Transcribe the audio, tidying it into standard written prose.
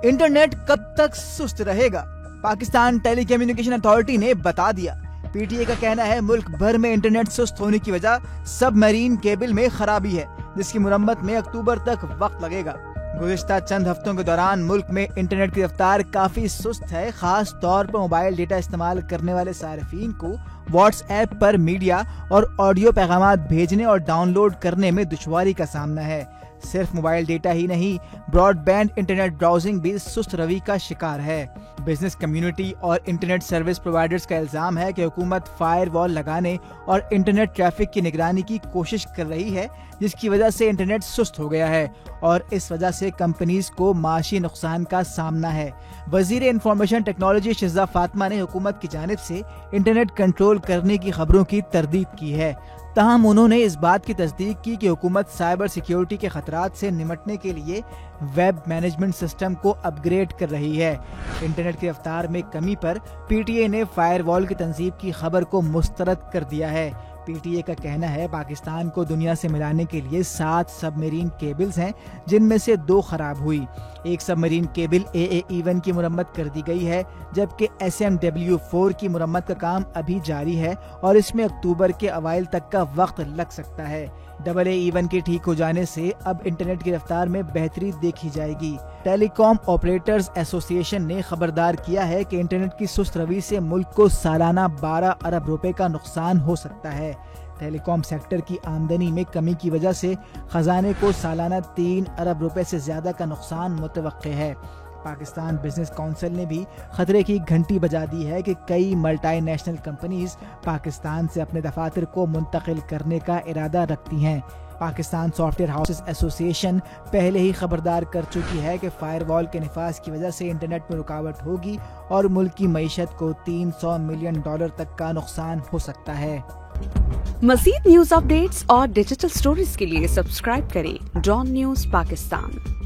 Internet کب تک سست رہے گا؟ پاکستان ٹیلی کمیونیکیشن اتھارٹی نے بتا دیا۔ پی ٹی اے کا کہنا ہے ملک بھر میں انٹرنیٹ سست ہونے کی وجہ سب میرین کیبل میں خرابی ہے، جس کی مرمت میں اکتوبر تک وقت لگے گا۔ گزشتہ چند ہفتوں کے دوران ملک میں انٹرنیٹ کی رفتار کافی سست ہے، خاص طور پر موبائل ڈیٹا استعمال کرنے والے صارفین کو واٹس ایپ پر میڈیا اور آڈیو پیغامات بھیجنے اور ڈاؤن لوڈ کرنے میں دشواری کا سامنا ہے۔ صرف موبائل ڈیٹا ہی نہیں، براڈ بینڈ انٹرنیٹ براؤزنگ بھی سست روی کا شکار ہے۔ بزنس کمیونٹی اور انٹرنیٹ سروس پرووائیڈرز کا الزام ہے کہ حکومت فائر وال لگانے اور انٹرنیٹ ٹریفک کی نگرانی کی کوشش کر رہی ہے، جس کی وجہ سے انٹرنیٹ سست ہو گیا ہے اور اس وجہ سے کمپنیز کو معاشی نقصان کا سامنا ہے۔ وزیر انفارمیشن ٹیکنالوجی شہزاد فاطمہ نے حکومت کی جانب سے انٹرنیٹ کنٹرول کرنے کی خبروں کی تردید کی ہے، تاہم انہوں نے اس بات کی تصدیق کی کہ حکومت سائبر سیکیورٹی کے خطرات سے نمٹنے کے لیے ویب مینجمنٹ سسٹم کو اپ گریڈ کر رہی ہے۔ انٹرنیٹ کی رفتار میں کمی پر پی ٹی اے نے فائر وال کی تنصیب کی خبر کو مسترد کر دیا ہے۔ پی ٹی اے کا کہنا ہے پاکستان کو دنیا سے ملانے کے لیے 7 سب میرین کیبلز ہیں، جن میں سے 2 خراب ہوئی۔ ایک سب میرین کیبل AA-1 کی مرمت کر دی گئی ہے، جبکہ SMW-4 کی مرمت کا کام ابھی جاری ہے اور اس میں اکتوبر کے اوائل تک کا وقت لگ سکتا ہے۔ AA-1 کے ٹھیک ہو جانے سے اب انٹرنیٹ کی رفتار میں بہتری دیکھی جائے گی۔ ٹیلی کام آپریٹرز ایسوسی ایشن نے خبردار کیا ہے کہ انٹرنیٹ کی سست روی سے ملک کو سالانہ 12 ارب روپے کا نقصان ہو سکتا ہے۔ ٹیلی کام سیکٹر کی آمدنی میں کمی کی وجہ سے خزانے کو سالانہ 3 ارب روپے سے زیادہ کا نقصان متوقع ہے۔ پاکستان بزنس کونسل نے بھی خطرے کی گھنٹی بجا دی ہے کہ کئی ملٹی نیشنل کمپنیز پاکستان سے اپنے دفاتر کو منتقل کرنے کا ارادہ رکھتی ہیں۔ پاکستان سافٹ ویئر ہاؤسز ایسوسی ایشن پہلے ہی خبردار کر چکی ہے کہ فائر وال کے نفاذ کی وجہ سے انٹرنیٹ میں رکاوٹ ہوگی اور ملک کی معیشت کو $300 ملین تک کا نقصان ہو سکتا ہے۔ مزید نیوز اپ ڈیٹس اور ڈیجیٹل سٹوریز کے لیے سبسکرائب کریں ڈان نیوز پاکستان۔